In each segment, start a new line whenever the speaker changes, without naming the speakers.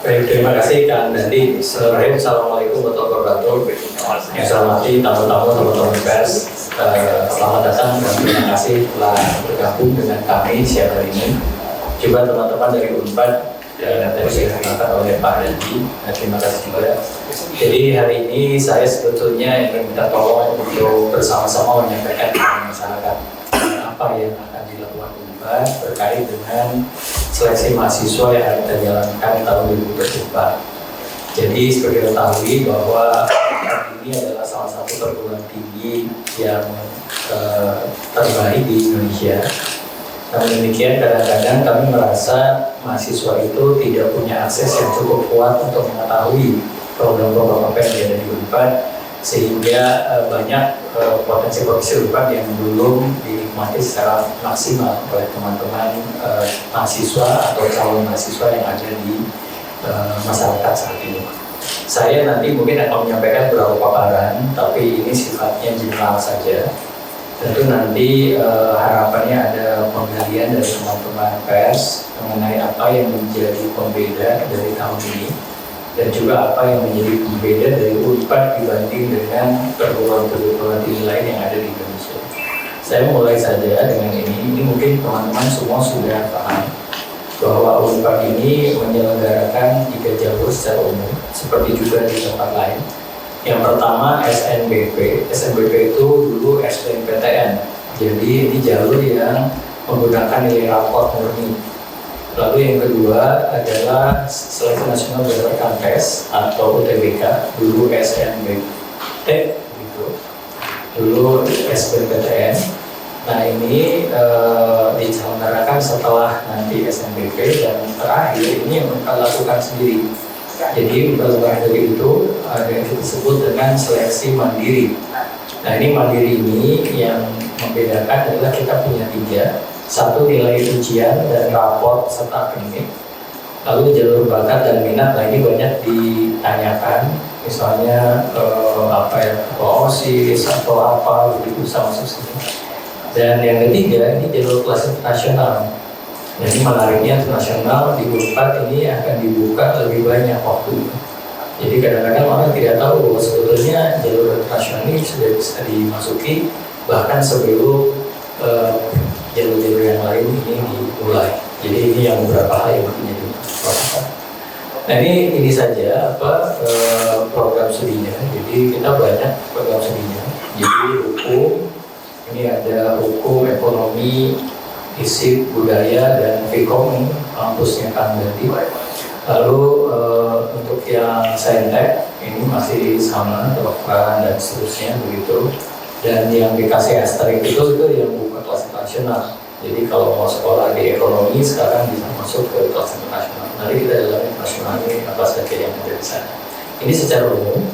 Baik, terima kasih Kang Dandi. Assalamualaikum warahmatullahi wabarakatuh. Yang saya hormati tamu-tamu, teman-teman pers, selamat datang dan terima kasih telah bergabung dengan kami siang hari ini. Juga teman-teman dari Unpad yang tadi sudah dikenalkan oleh Pak Dandi, terima kasih juga. Jadi hari ini saya sebetulnya ingin minta tolong untuk bersama-sama menyampaikan kepada masyarakat apa yang akan dilakukan Unpad terkait dengan seleksi mahasiswa yang akan kita jalankan tahun 2024. Jadi seperti diketahui bahwa ini adalah salah satu perguruan tinggi yang terbaik di Indonesia. Namun demikian kadang-kadang kami merasa mahasiswa itu tidak punya akses yang cukup kuat untuk mengetahui program-program apa yang ada di Unpad, sehingga banyak potensi-potensi Unpad yang belum dinikmati secara maksimal oleh teman-teman mahasiswa atau calon mahasiswa yang ada di masyarakat saat ini. Saya nanti mungkin akan menyampaikan beberapa paparan, tapi ini sifatnya general saja. Tentu nanti harapannya ada penggalian dari teman-teman pers mengenai apa yang menjadi pembeda dari tahun ini dan juga apa yang menjadi pembeda dari Unpad dibanding dengan perguruan-perguruan tinggi lain yang ada di Indonesia. Saya mulai saja dengan ini mungkin teman-teman semua sudah paham bahwa Unpad ini menyelenggarakan 3 jalur secara umum, seperti juga di tempat lain. Yang pertama SNBP itu dulu SBMPTN, jadi ini jalur yang menggunakan nilai raport murni. Lalu yang kedua adalah Seleksi Nasional Berdasarkan Tes atau UTBK, dulu SNBT gitu, dulu SBMPTN. Nah ini diselenggarakan setelah nanti SNBP dan terakhir ini yang mereka lakukan sendiri. Jadi berbagai dari itu ada yang disebut dengan seleksi mandiri. Nah ini mandiri ini yang membedakan adalah kita punya 3. Satu nilai ujian dan raport serta akademik. Lalu jalur bakat dan minat, nah ini banyak ditanyakan. Misalnya apa ya, OSIS atau apa begitu bisa masuk sini. Dan yang ketiga ini jalur kelas internasional. Jadi menariknya internasional di Unpad ini akan dibuka lebih banyak waktu. Jadi kadang-kadang orang tidak tahu bahwa sebetulnya jalur internasional ini sudah bisa dimasuki bahkan sebelum jalur-jalur yang lain ini dimulai. Jadi ini yang beberapa hal yang menjadi proses. Nah ini saja program studinya. Jadi kita banyak program studinya. Jadi hukum, ini ada hukum, ekonomi, FISIP, budaya, dan Vkom, kampusnya Kang Dandi. Lalu untuk yang saintek ini masih sama, kedokteran dan seterusnya begitu. Dan yang dikasih asterisk itu yang bukan kelas internasional. Jadi kalau mau sekolah di ekonomi sekarang bisa masuk ke kelas internasional. Nanti kita dalam internasional ini apa saja yang ada di sana. Ini secara umum.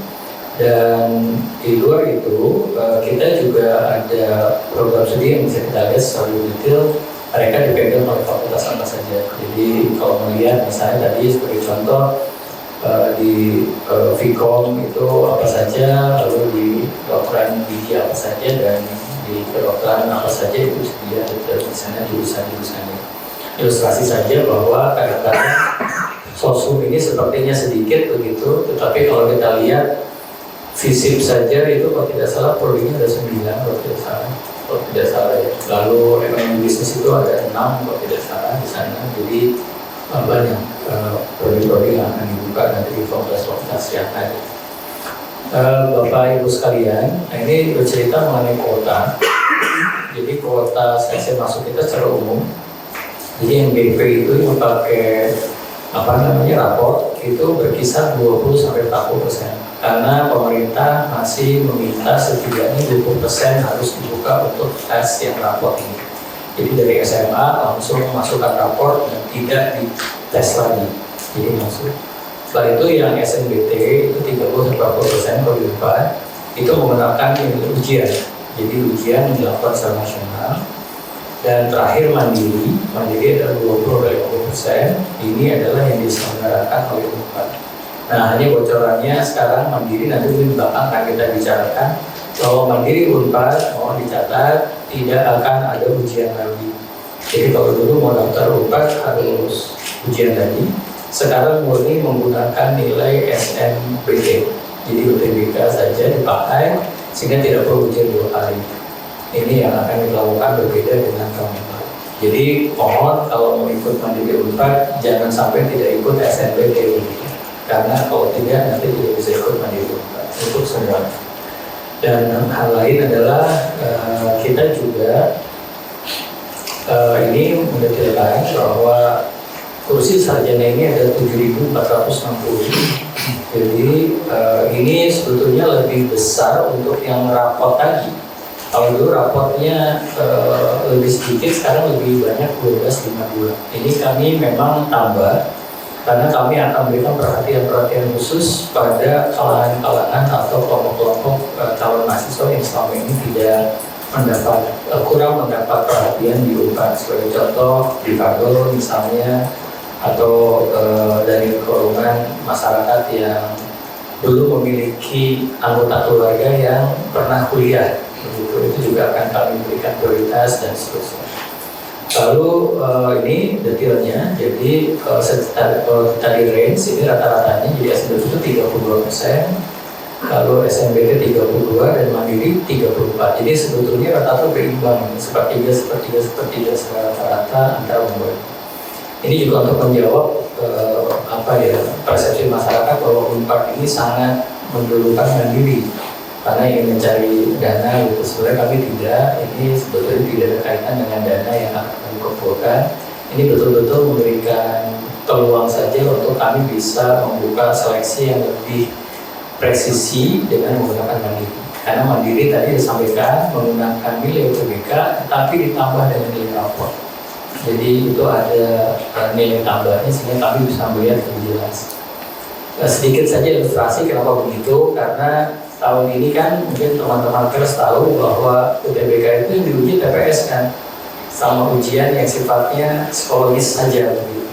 Dan di luar itu kita juga ada program studi yang bisa kita lihat secara detail. Mereka dipegang oleh fakultas apa saja. Jadi kalau melihat misalnya tadi sebagai contoh di Vkom itu apa saja, lalu di kedokteran gigi apa saja, dan di kedokteran apa saja itu dia di sana jurusan-jurusannya. Ilustrasi saja bahwa kadang-kadang sosum ini sepertinya sedikit begitu, tetapi kalau kita lihat FISIP saja itu kalau tidak salah prodinya ada 9 kalau tidak salah ya. Lalu ekonomi bisnis itu ada 6 kalau tidak salah di sana. Jadi banyak prodi-prodi yang akan dibuka nanti di fakultas-fakultas yang ada. Bapak Ibu sekalian, nah ini bercerita mengenai kuota. Jadi kuota seleksi masuk kita secara umum. Jadi yang BP itu yang pakai raport itu berkisar 20-40%. Karena pemerintah masih meminta setidaknya 20% harus dibuka untuk tes yang raport ini. Jadi dari SMA langsung masukkan raport dan tidak dites lagi. Jadi masuk. Setelah itu yang SNBT itu 30-40% kalau di Unpad itu menggunakan ujian. Jadi ujian dilakukan secara nasional. Dan terakhir mandiri adalah 20-50%. Ini adalah yang diselenggarakan oleh Unpad. Nah, ini bocorannya sekarang mandiri nanti di belakang akan kita bicarakan. Kalau mandiri Unpad mohon dicatat tidak akan ada ujian lagi. Jadi kalau dulu mau daftar Unpad harus ujian lagi. sekarang murni menggunakan nilai SNBT. Jadi UTBK saja dipakai sehingga tidak perlu ujian 2 kali. Ini yang akan dilakukan berbeda dengan tahun lalu. Jadi mohon kalau mau ikut mandiri Unpad jangan sampai tidak ikut SNBT karena kalau tidak nanti tidak bisa ikut mandiri Unpad untuk semua. Dan hal lain adalah kita juga ini mendetailkan bahwa kursi sarjana ini ada 7.460. Jadi ini sebetulnya lebih besar untuk yang rapot tadi. Kalau dulu rapotnya lebih sedikit, sekarang lebih banyak 1252. Ini kami memang tambah karena kami akan berikan perhatian khusus pada kalangan-kalangan atau kelompok-kelompok calon mahasiswa yang selama ini tidak kurang mendapat perhatian di Unpad. Sebagai contoh di Fagor misalnya, atau dari golongan masyarakat yang belum memiliki anggota keluarga yang pernah kuliah, begitu, itu juga akan kami berikan prioritas dan seterusnya. Lalu ini detailnya, jadi tadi range ini rata-ratanya, jadi SNBT itu 32%, lalu SNBT 32 dan Mandiri 34. Jadi sebetulnya rata-rata berimbang, sepertiga rata-rata antara membuat. Ini juga untuk menjawab persepsi masyarakat bahwa Unpad ini sangat mendulukan mandiri karena ingin mencari dana gitu. Sebenarnya kami tidak, ini sebetulnya tidak ada kaitan dengan dana yang akan kami kumpulkan. Ini betul-betul memberikan peluang saja untuk kami bisa membuka seleksi yang lebih presisi dengan menggunakan mandiri. Karena mandiri tadi disampaikan menggunakan nilai UTBK tapi ditambah dengan nilai rapor. Jadi itu ada nilai tambahnya sehingga kami bisa melihat lebih jelas. Sedikit saja ilustrasi kenapa begitu, karena tahun ini kan mungkin teman-teman pers tahu bahwa UTBK itu diuji TPS kan, sama ujian yang sifatnya psikologis saja begitu.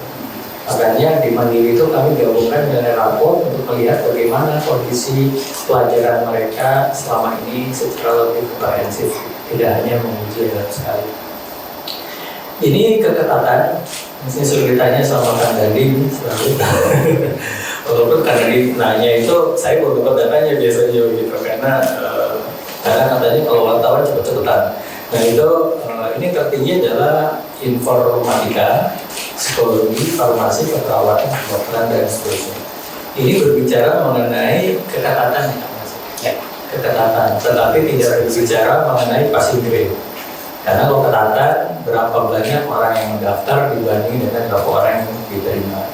Makanya di Mandiri itu kami gabungkan dengan rapor untuk melihat bagaimana kondisi pelajaran mereka selama ini secara lebih komprehensif, tidak hanya menguji dalam sekali. Ini keketatan, misalnya sudah ditanya sama Kang Dandi, walaupun Kang Dandi nanya itu, saya belum dapat datanya biasanya gitu, karena katanya kalau wartawan cepet-cepetan. Nah itu, ini tertinggi adalah informatika, psikologi, farmasi, keperawatan, kedokteran, dan seterusnya. Ini berbicara mengenai keketatan, ya, keketatan, tetapi tidak berbicara mengenai passing grade. Karena kalau ketatan, berapa banyak orang yang mendaftar dibanding dengan berapa orang yang diterima.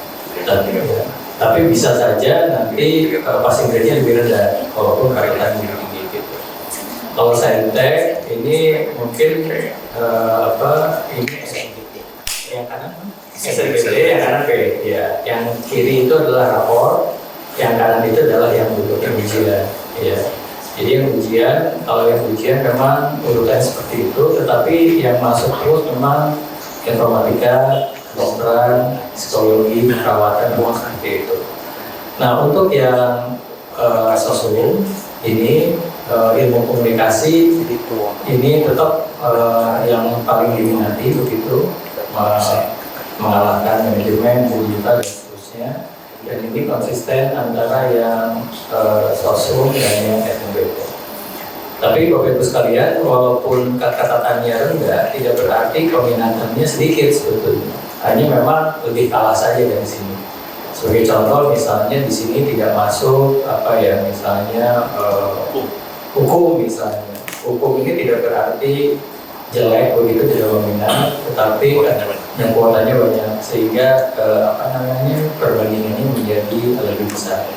Tapi bisa saja nanti passing grade-nya lebih rendah, walaupun keketatannya lebih tinggi gitu. Kalau saintek ini mungkin ini SNBT, yang kanan SNBT, yang kanan P, ya. Yang kiri itu adalah rapor, yang kanan itu adalah yang bentuknya ujian, ya. Jadi yang ujian, kalau yang ujian memang urutannya seperti itu, tetapi yang masuk terus memang informatika, kedokteran, psikologi, perawatan, seperti itu. Nah untuk yang sosum ini ilmu komunikasi ini tetap yang paling diminati begitu, mengalahkan manajemen, digital dan seterusnya. Dan ini konsisten antara yang sosum dan yang SNBT. Tapi Bapak Ibu sekalian, walaupun kekatannya rendah, tidak berarti peminatannya sedikit sebetulnya. Hanya memang lebih kalah saja dari sini. Sebagai contoh, misalnya di sini tidak masuk misalnya hukum misalnya. Hukum ini tidak berarti jelek begitu, tidak meminat, tetapi yang kuotanya banyak sehingga perbandingannya menjadi lebih besar.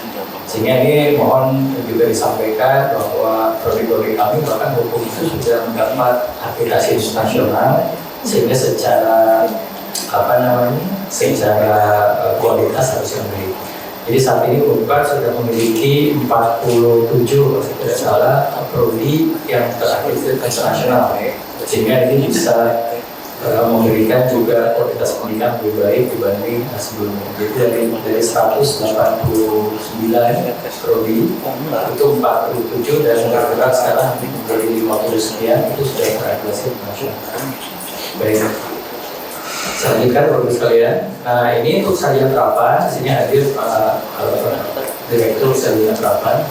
Sehingga ini mohon juga disampaikan bahwa prodi-prodi kami bahkan hukum itu sudah mendapat akreditasi nasional, sehingga secara kualitas harus yang baik. Jadi saat ini Unpad sudah memiliki 47 kalau tidak salah prodi yang terakreditasi internasional, sehingga ini bisa memberikan juga kualitas pendidikan lebih baik dibanding sebelumnya. Jadi dari 189 prodi itu 47 dan bergerak sekarang menjadi 50 sekian, itu sudah terakreditasi internasional. Baik. Selanjutkan Bapak sekalian. Nah ini untuk Sarjana Terapan, di sini hadir Direktur Sarjana Terapan,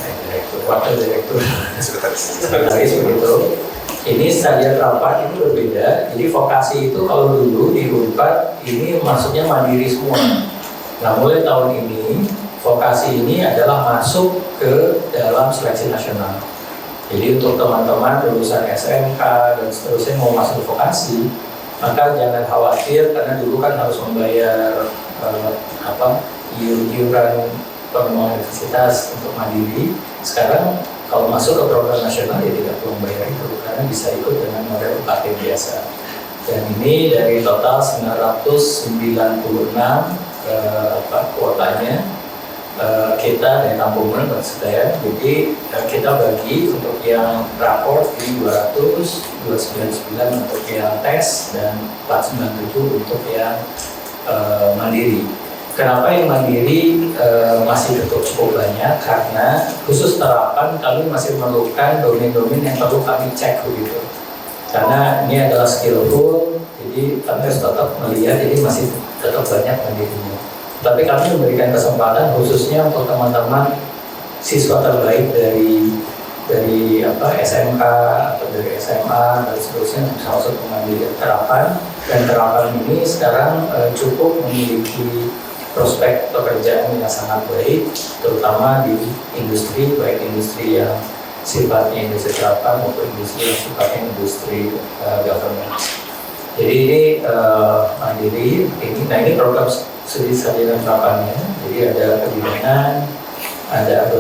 Wakil Direktur Sekretaris begitu. Ini Sarjana Terapan itu berbeda. Jadi vokasi itu kalau dulu di Unpad ini maksudnya mandiri semua. Nah mulai tahun ini vokasi ini adalah masuk ke dalam seleksi nasional. Jadi untuk teman-teman lulusan SMK dan seterusnya mau masuk vokasi, maka jangan khawatir karena dulu kan harus membayar iuran pengembangan universitas untuk mandiri. Sekarang kalau masuk ke program nasional ya tidak perlu membayar itu karena bisa ikut dengan model UKT biasa. Dan ini dari total 996 kuotanya kita dari Tampungan Persebaya. Jadi kita bagi untuk yang raport di 200, 299 untuk yang tes dan 497 untuk yang mandiri. Kenapa yang mandiri masih cukup banyak? Karena khusus terapan kami masih memerlukan domain-domain yang perlu kami cek begitu. Karena ini adalah skillful, jadi kami harus tetap melihat, jadi masih tetap banyak mandirinya. Tapi kami memberikan kesempatan khususnya untuk teman-teman siswa terbaik dari SMK atau dari SMA dan seterusnya untuk masuk ke mandiri terapan. Dan terapan ini sekarang cukup memiliki prospek pekerjaan yang sangat baik, terutama di industri, baik industri yang sifatnya industri terapan maupun industri yang sifatnya industri government. Jadi ini mandiri, ini program studi sarjana terapannya. Jadi ada kebidanan, ada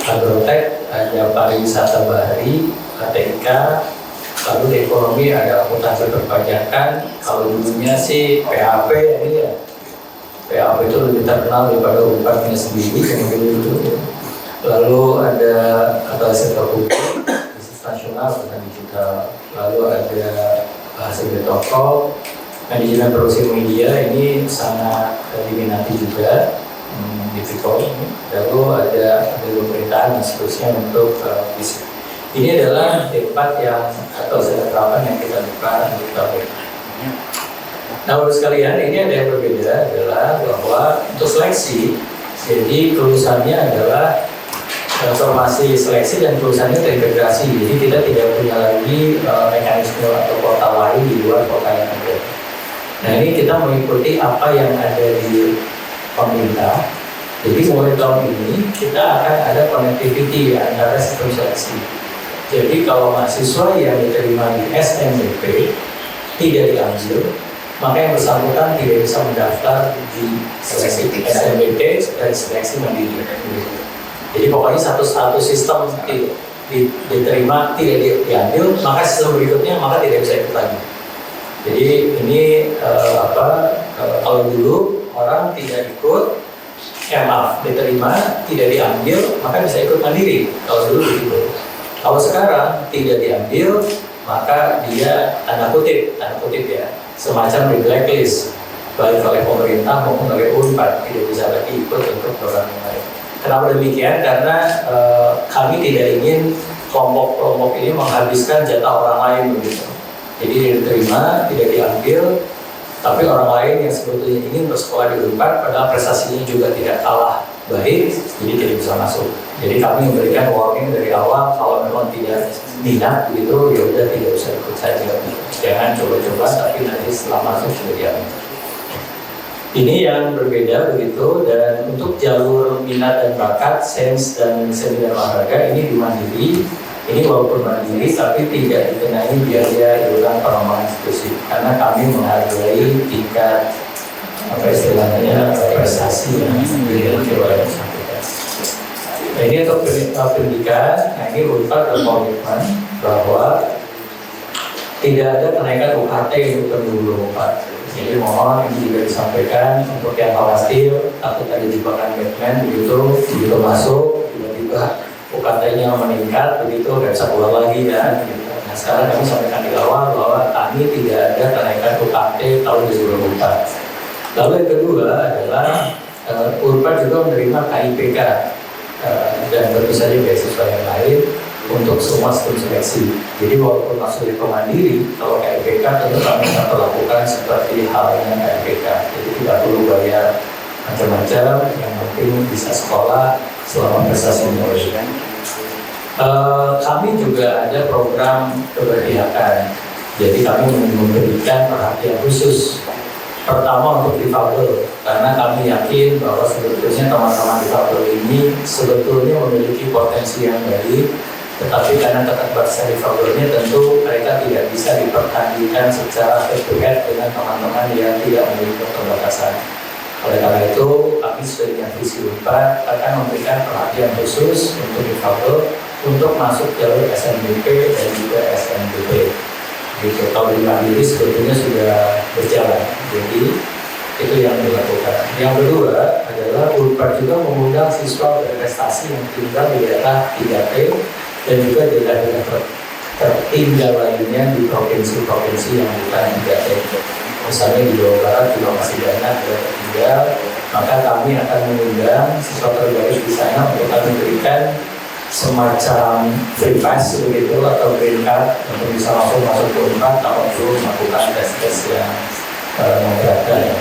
agrotek, ada pariwisata bahari, TIK, lalu di ekonomi ada akuntansi perpajakan. Kalau dulunya sih PHP ini ya, PHP itu lebih terkenal daripada Unpadnya sendiri dulu. Lalu ada sektor hukum, bisnis nasional tentang digital. Lalu ada bahasa toko, manajemen produksi media ini sangat diminati juga di Victor ini. Lalu ada pemerintahan dan seterusnya untuk fisik. Ini adalah tempat yang atau terapan yang kita buka untuk KPK. Nah, Bapak sekalian, ini ada yang berbeda adalah bahwa untuk seleksi, jadi kelulusannya adalah informasi seleksi dan kelulusannya terintegrasi. Jadi kita tidak punya lagi mekanisme atau kota lain di luar kota yang ada. Nah ini kita mengikuti apa yang ada di pemerintah. Jadi mulai tahun ini kita akan ada connectivity antara sistem seleksi. Jadi kalau mahasiswa yang diterima di SNBP tidak diambil, maka yang bersangkutan tidak bisa mendaftar di seleksi SNBP dan seleksi mandiri. Jadi pokoknya satu sistem diterima tidak diambil, maka sistem berikutnya maka tidak bisa ikut lagi. Jadi ini kalau dulu orang tidak ikut, diterima tidak diambil, maka bisa ikut mandiri. Kalau dulu begitu. Kalau sekarang tidak diambil, maka dia tanda kutip ya, semacam di blacklist baik oleh pemerintah maupun oleh Unpad, tidak bisa lagi ikut untuk program yang lain. Kenapa demikian? Karena kami tidak ingin kelompok-kelompok ini menghabiskan jatah orang lain begitu. Jadi diterima, tidak diambil, tapi orang lain yang sebetulnya ingin bersekolah di Unpad padahal prestasinya juga tidak kalah baik, jadi tidak bisa masuk. Jadi kami memberikan warning dari awal kalau memang tidak minat begitu, ya udah tidak usah ikut saja. Jangan coba-coba, tapi nanti setelah masuk sudah diambil. Ini yang berbeda begitu, dan untuk jalur minat dan bakat, sains dan seminar olahraga ini dimandiri. Ini walaupun mandiri tapi tidak dikenai biaya iuran pengembangan institusi karena kami menghargai tingkat prestasi yang dimiliki oleh bersangkutan. Nah ini untuk pendidikan, nah ini Unpad berkomitmen bahwa tidak ada kenaikan UKT untuk penduduk Unpad. Jadi mohon ini juga disampaikan untuk yang khawatir takut ada jebakan Batman begitu masuk tiba-tiba UKT-nya meningkat begitu nggak bisa pulang lagi dan gitu. Nah sekarang kami sampaikan di awal bahwa kami tidak ada kenaikan UKT tahun 2024. Lalu yang kedua adalah Unpad juga menerima KIPK dan tentu saja beasiswa yang lain. untuk semua sistem seleksi. Jadi walaupun masuk di mandiri, kalau KLPK tentu kami akan perlakukan seperti halnya KLPK. Jadi tidak perlu bayar macam-macam, yang penting bisa sekolah selama prestasi memenuhi. Kami juga ada program keberpihakan. Jadi kami memberikan perhatian khusus. Pertama untuk difabel, karena kami yakin bahwa sebetulnya teman-teman difabel ini sebetulnya memiliki potensi yang baik, tetapi karena keterbatasan difabelnya tentu mereka tidak bisa dipertandingkan secara head to head dengan teman-teman yang tidak memiliki keterbatasan. Oleh karena itu, kami sesuai dengan visi UNPAD akan memberikan perhatian khusus untuk difabel untuk masuk jalur SNBP dan juga SNBP. Gitu. Kalau di mandiri sebetulnya sudah berjalan, jadi itu yang dilakukan. Yang kedua adalah UNPAD juga mengundang siswa berprestasi yang tinggal di daerah 3T dan juga di daerah tertinggal lainnya di provinsi-provinsi yang bukan 3T. Misalnya di Jawa Barat juga masih banyak yang tertinggal, maka kami akan mengundang siswa terbaik di sana untuk kami berikan semacam free pass begitu atau green card untuk bisa langsung masuk ke UNPAD atau perlu melakukan tes-tes yang memberatkan.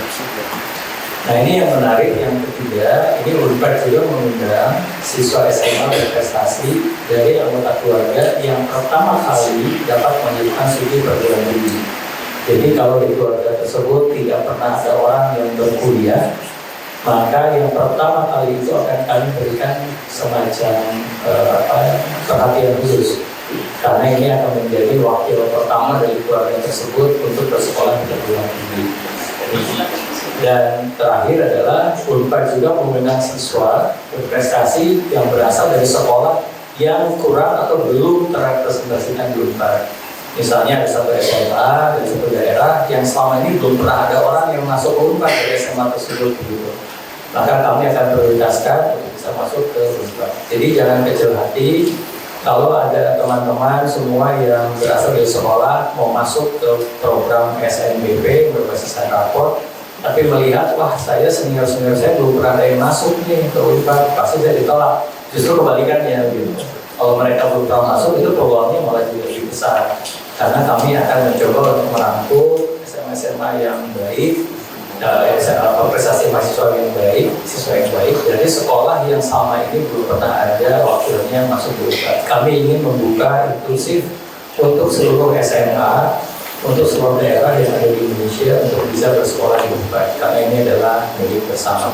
Nah ini yang menarik, yang ketiga, ini UNPAD juga mengundang siswa SMA berprestasi dari anggota keluarga yang pertama kali dapat melanjutkan studi perguruan tinggi. Jadi kalau di keluarga tersebut tidak pernah ada orang yang berkuliah, maka yang pertama kali itu akan kami berikan semacam perhatian khusus, karena ini akan menjadi wakil pertama dari keluarga tersebut untuk bersekolah di perguruan tinggi. Dan terakhir adalah UNPAD juga mengundang siswa berprestasi yang berasal dari sekolah yang kurang atau belum terrepresentasikan di UNPAD. Misalnya ada satu SMA dari satu daerah yang selama ini belum pernah ada orang yang masuk UNPAD dari SMA tersebut gitu. Maka kami akan prioritaskan untuk bisa masuk ke UNPAD. Jadi jangan kecil hati kalau ada teman-teman semua yang berasal dari sekolah mau masuk ke program SNBP berbasiskan raport, tapi melihat wah saya senior-senior saya belum pernah ada yang masuk nih ke UNPAD, pasti saya ditolak. Justru kebalikannya gitu. Kalau mereka belum pernah masuk itu peluangnya malah juga lebih besar, karena kami akan mencoba untuk merangkul SMA yang baik, prestasi mahasiswa yang baik, siswa yang baik dari sekolah yang selama ini belum pernah ada wakilnya masuk ke UNPAD. Kami ingin membuka inklusif untuk seluruh SMA, untuk seluruh daerah yang ada di Indonesia untuk bisa bersekolah di UNPAD, karena ini adalah milik bersama.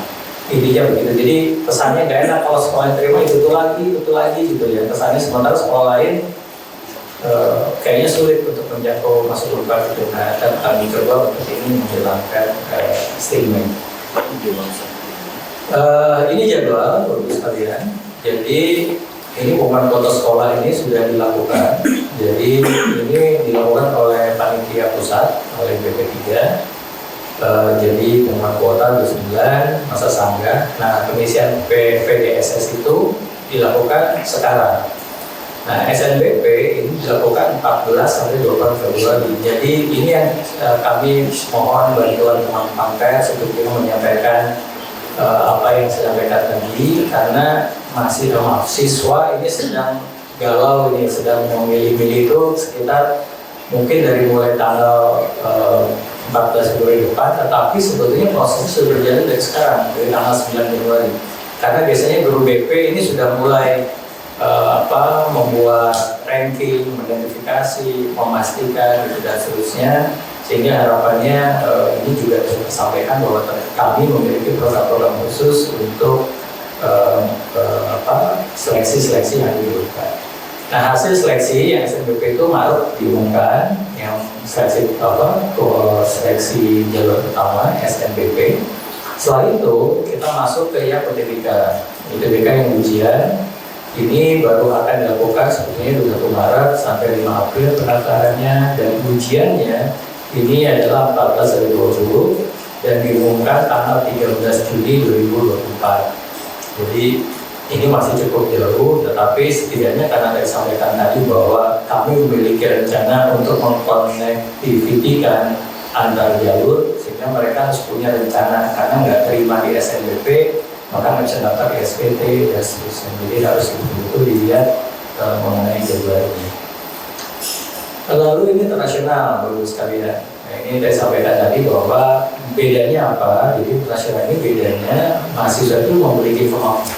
Intinya begitu. Jadi pesannya nggak enak kalau sekolah yang terima itu lagi gitu ya. Pesannya sementara sekolah lain kayaknya sulit untuk menjangkau masuk UNPAD gitu. Nah, dan kami coba untuk ini menghilangkan stigma. Ini jadwal Bapak sekalian. Jadi ini pengumuman kota sekolah ini sudah dilakukan. Jadi ini dilakukan oleh panitia pusat, oleh BP3. Jadi pengumuman kuota 29 masa sanggah. Nah, pengisian PDSS itu dilakukan sekarang. Nah, SNBP ini dilakukan 14 sampai 20 Februari. Jadi ini yang kami mohon bantuan teman-teman pers untuk menyampaikan apa yang saya sampaikan tadi, karena masih siswa ini sedang galau, ini sedang memilih-milih itu sekitar mungkin dari mulai tanggal 14 Februari depan, tetapi sebetulnya prosesnya sudah berjalan dari sekarang, dari tanggal 9 Januari. Karena biasanya guru BP ini sudah mulai membuat ranking, mengidentifikasi, memastikan dan seterusnya, sehingga harapannya ini juga bisa disampaikan bahwa kami memiliki program-program khusus untuk seleksi-seleksi yang dilakukan. Nah, hasil seleksi yang SNBP itu Maret diumumkan, yang seleksi seleksi jalur pertama SNBP. Setelah itu kita masuk ke yang UTBK yang ujian. Ini baru akan dilakukan sebetulnya 21 Maret sampai 5 April pendaftarannya, dan ujiannya ini adalah 14 sampai 20 dan diumumkan tanggal 13 Juni 2024. Jadi ini masih cukup jauh, tetapi setidaknya karena saya sampaikan tadi bahwa kami memiliki rencana untuk mengkonektivitikan antar jalur, sehingga mereka harus punya rencana, karena nggak terima di SNBP maka nggak bisa daftar ke SPT dan seterusnya. Jadi harus betul-betul dilihat mengenai jadwal ini. Lalu ini internasional, Bapak sekalian. Nah, ini saya sampaikan tadi bahwa bedanya apa? Jadi internasional ini bedanya mahasiswa itu memiliki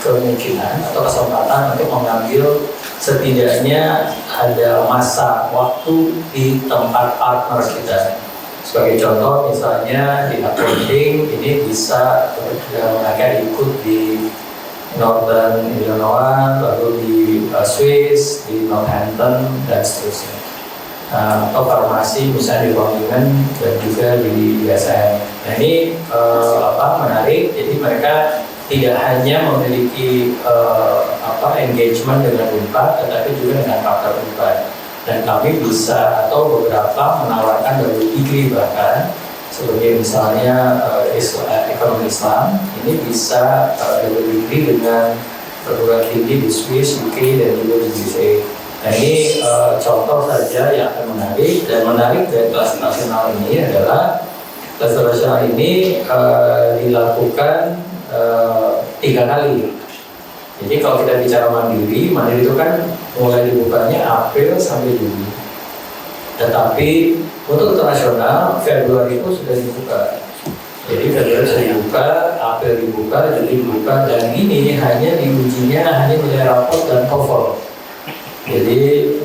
kemungkinan atau kesempatan untuk mengambil setidaknya ada masa waktu di tempat partner kita. Sebagai contoh misalnya di accounting ini bisa mereka ikut di Northern Illinois, lalu di Swiss, di Northampton dan seterusnya. Atau farmasi misalnya di Groningen dan juga di ISN. Nah ini menarik. Jadi mereka tidak hanya memiliki engagement dengan Unpad, tetapi juga dengan partner Unpad. Dan kami bisa atau beberapa menawarkan double degree bahkan seperti misalnya ekonomi Islam ini bisa double degree dengan perguruan tinggi di Swiss, UK dan juga di USA. Nah ini contoh saja yang akan menarik, dan menarik dari kelas nasional ini adalah kelas nasional ini dilakukan 3 kali. Jadi kalau kita bicara mandiri itu kan mulai dibukanya April sampai Juli. Tetapi untuk internasional Februari itu sudah dibuka. Jadi Februari sudah dibuka, April dibuka, Juli dibuka, dan ini hanya diujinya hanya nilai raport dan TOEFL. Jadi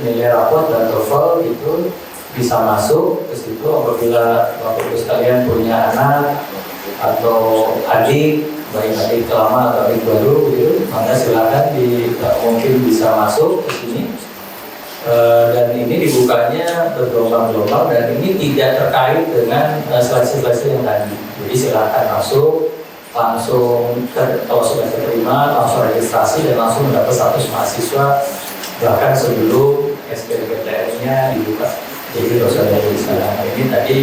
nilai raport dan TOEFL itu bisa masuk ke situ apabila Bapak Ibu sekalian punya anak atau adik, baik adik lama atau adik baru gitu, maka silakan mungkin bisa masuk ke sini. Dan ini dibukanya bergelombang-gelombang dan ini tidak terkait dengan seleksi-seleksi yang tadi. Jadi silakan masuk, langsung kalau sudah diterima, langsung registrasi dan langsung mendapat status mahasiswa bahkan sebelum SBMPTN-nya dibuka. Jadi dosen dari sekarang ini tadi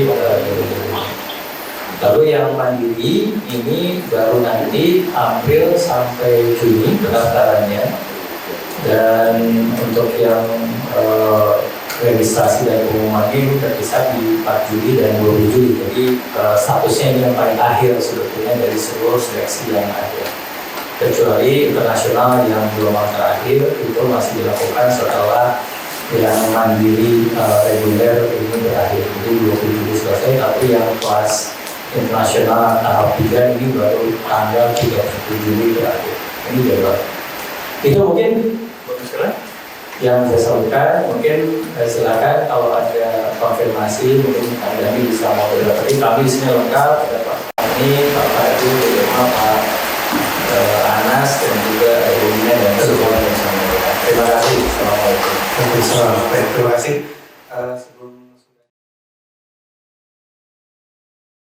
lalu yang mandiri ini baru nanti April sampai Juni pendaftarannya, dan untuk yang registrasi dan pengumumannya terpisah di 4 Juli dan 20 Juli. Jadi statusnya ini yang paling akhir sebetulnya dari seluruh seleksi yang ada, kecuali internasional yang gelombang terakhir itu masih dilakukan setelah yang mandiri reguler ini berakhir. Jadi 20 Juli selesai, tapi yang kelas internasional tahap 3 ini baru tanggal 30 Juli berakhir. Ini jadwal. Itu mungkin yang saya sampaikan. Mungkin silakan kalau ada konfirmasi mungkin Anda bisa mau berdapat. Kami di sini lengkap, ada Pak Kami, Pak Fadi, Pak Anas dan juga Ibunya dan semuanya yang sama. Terima kasih. Assalamualaikum.
Terima kasih.